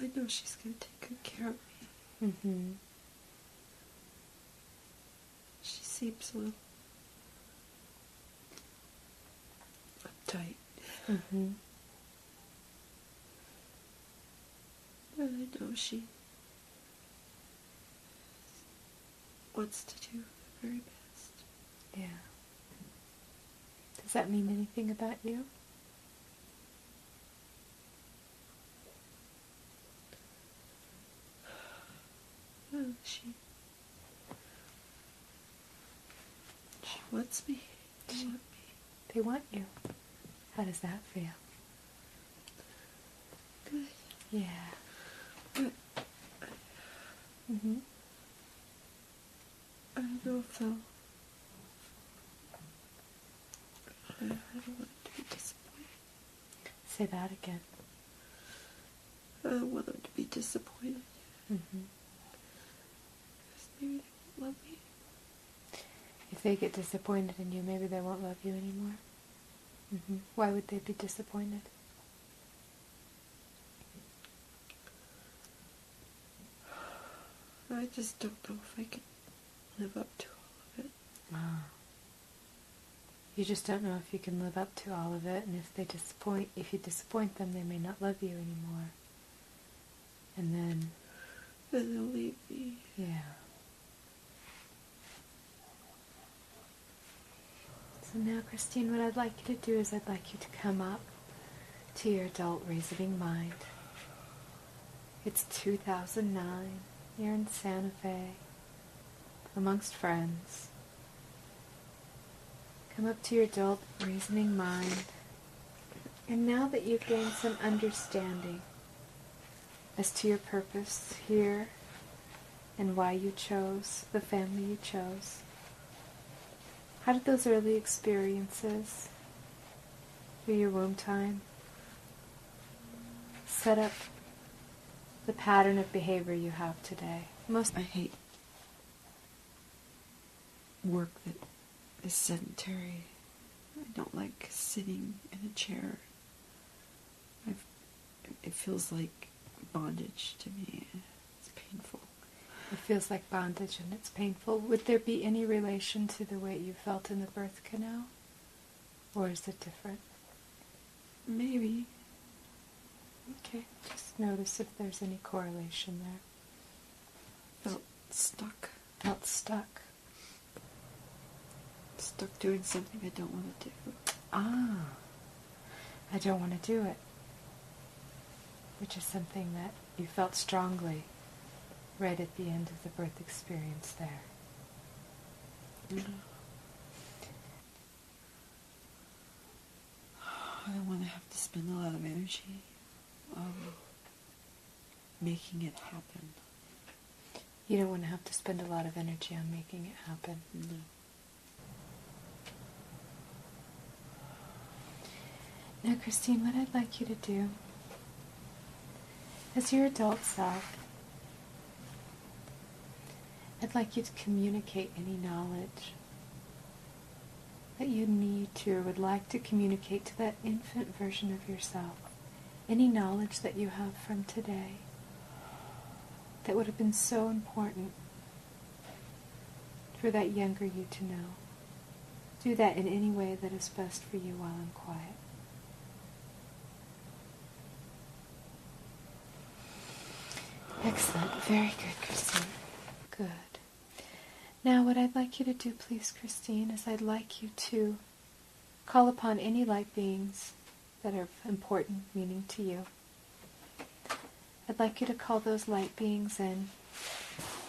I know she's going to take good care of me. Mm-hmm. She seems a little uptight. Mm-hmm. But I know she wants to do her very best. Yeah. Does that mean anything about you? She wants me. They want me. They want you. How does that feel? Good. Yeah. But Mm-hmm. I don't know if they'll... I don't want to be disappointed. Say that again. I don't want them to be disappointed. Mm-hmm. Because maybe they won't love me. If they get disappointed in you, maybe they won't love you anymore. Mm-hmm. Why would they be disappointed? I just don't know if I can live up to all of it. Ah. You just don't know if you can live up to all of it, and if you disappoint them, they may not love you anymore. And then they'll leave me. Yeah. So now, Christine, what I'd like you to do is I'd like you to come up to your adult reasoning mind. It's 2009. You're in Santa Fe, amongst friends. Come up to your adult reasoning mind. And now that you've gained some understanding as to your purpose here and why you chose the family you chose, how did those early experiences through your womb time set up the pattern of behavior you have today? I hate work that is sedentary. I don't like sitting in a chair. It feels like bondage to me. It's painful. It feels like bondage and it's painful. Would there be any relation to the way you felt in the birth canal? Or is it different? Maybe. Okay, just notice if there's any correlation there. Felt stuck. Felt stuck. Stuck doing something I don't want to do. Ah, I don't want to do it. Which is something that you felt strongly right at the end of the birth experience there. Mm-hmm. I don't want to have to spend a lot of energy making it happen. You don't want to have to spend a lot of energy on making it happen. No. Now, Christine, what I'd like you to do, as your adult self, I'd like you to communicate any knowledge that you need to or would like to communicate to that infant version of yourself. Any knowledge that you have from today that would have been so important for that younger you to know. Do that in any way that is best for you while I'm quiet. Excellent. Very good, Christine. Good. Now, what I'd like you to do, please, Christine, is I'd like you to call upon any light beings that are of important meaning to you. I'd like you to call those light beings in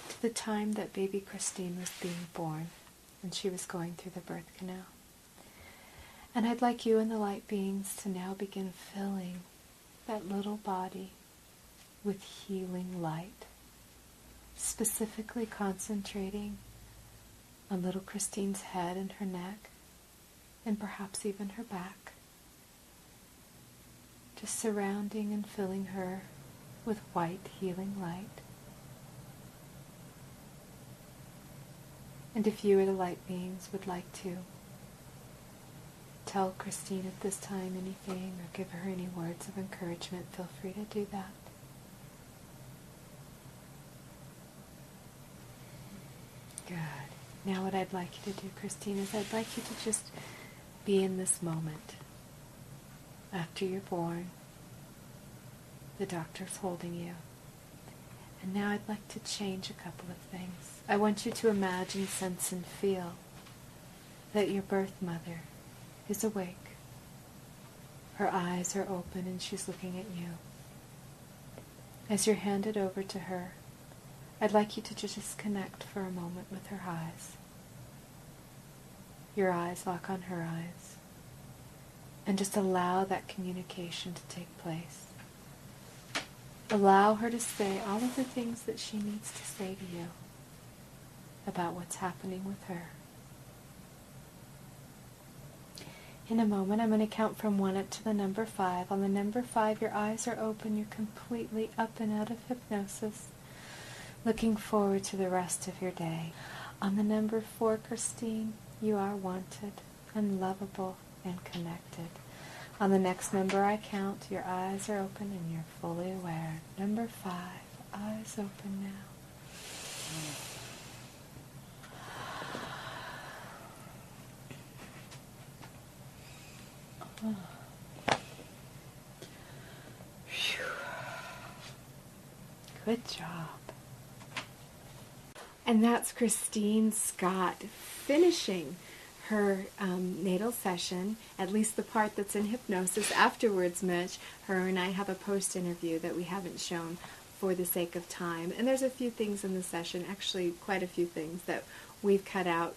to the time that baby Christine was being born and she was going through the birth canal. And I'd like you and the light beings to now begin filling that little body with healing light, specifically concentrating on little Christine's head and her neck, and perhaps even her back, just surrounding and filling her with white healing light. And if you or the light beings would like to tell Christine at this time anything or give her any words of encouragement, feel free to do that. Good. Now what I'd like you to do, Christine, is I'd like you to just be in this moment. After you're born, the doctor's holding you. And now I'd like to change a couple of things. I want you to imagine, sense, and feel that your birth mother is awake. Her eyes are open and she's looking at you. As you're handed over to her, I'd like you to just connect for a moment with her eyes. Your eyes lock on her eyes. And just allow that communication to take place. Allow her to say all of the things that she needs to say to you about what's happening with her. In a moment, I'm going to count from 1 up to the number 5. On the number 5, your eyes are open. You're completely up and out of hypnosis, looking forward to the rest of your day. On the number 4, Christine, you are wanted and lovable and connected. On the next number I count, your eyes are open and you're fully aware. Number 5, eyes open now. Good job. And that's Christine Scott finishing her natal session, at least the part that's in hypnosis. Afterwards, Mitch, her and I have a post-interview that we haven't shown for the sake of time. And there's a few things in the session, actually quite a few things that we've cut out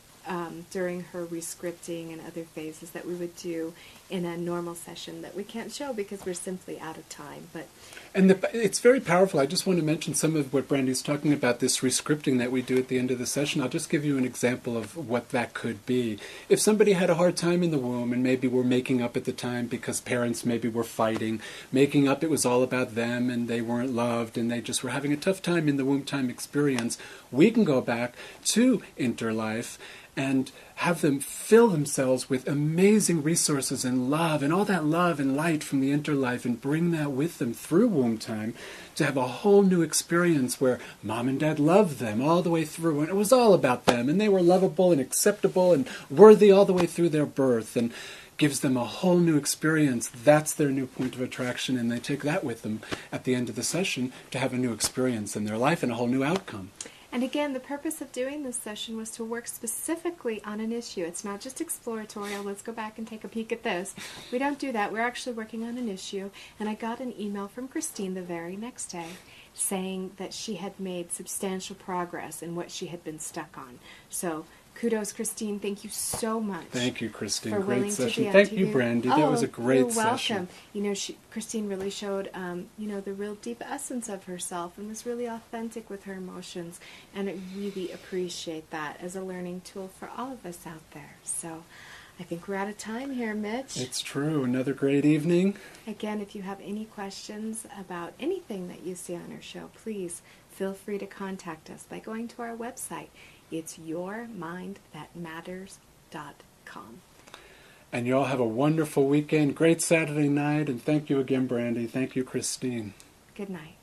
during her rescripting and other phases that we would do in a normal session that we can't show because we're simply out of time. And it's very powerful. I just want to mention some of what Brandy's talking about, this rescripting that we do at the end of the session. I'll just give you an example of what that could be. If somebody had a hard time in the womb and maybe were making up at the time because parents maybe were fighting, making up it was all about them and they weren't loved and they just were having a tough time in the womb time experience, we can go back to Interlife and have them fill themselves with amazing resources and love and all that love and light from the Interlife and bring that with them through womb time to have a whole new experience where mom and dad loved them all the way through and it was all about them and they were lovable and acceptable and worthy all the way through their birth and gives them a whole new experience. That's their new point of attraction and they take that with them at the end of the session to have a new experience in their life and a whole new outcome. And again, the purpose of doing this session was to work specifically on an issue. It's not just exploratorial, let's go back and take a peek at this. We don't do that. We're actually working on an issue. And I got an email from Christine the very next day saying that she had made substantial progress in what she had been stuck on. So kudos, Christine. Thank you so much. Thank you, Christine. For great willing session. To be Thank you, Brandy. That was a great session. You're welcome. You know, Christine really showed, the real deep essence of herself and was really authentic with her emotions. And I really appreciate that as a learning tool for all of us out there. So I think we're out of time here, Mitch. It's true. Another great evening. Again, if you have any questions about anything that you see on our show, please feel free to contact us by going to our website. It's yourmindthatmatters.com. And you all have a wonderful weekend. Great Saturday night. And thank you again, Brandy. Thank you, Christine. Good night.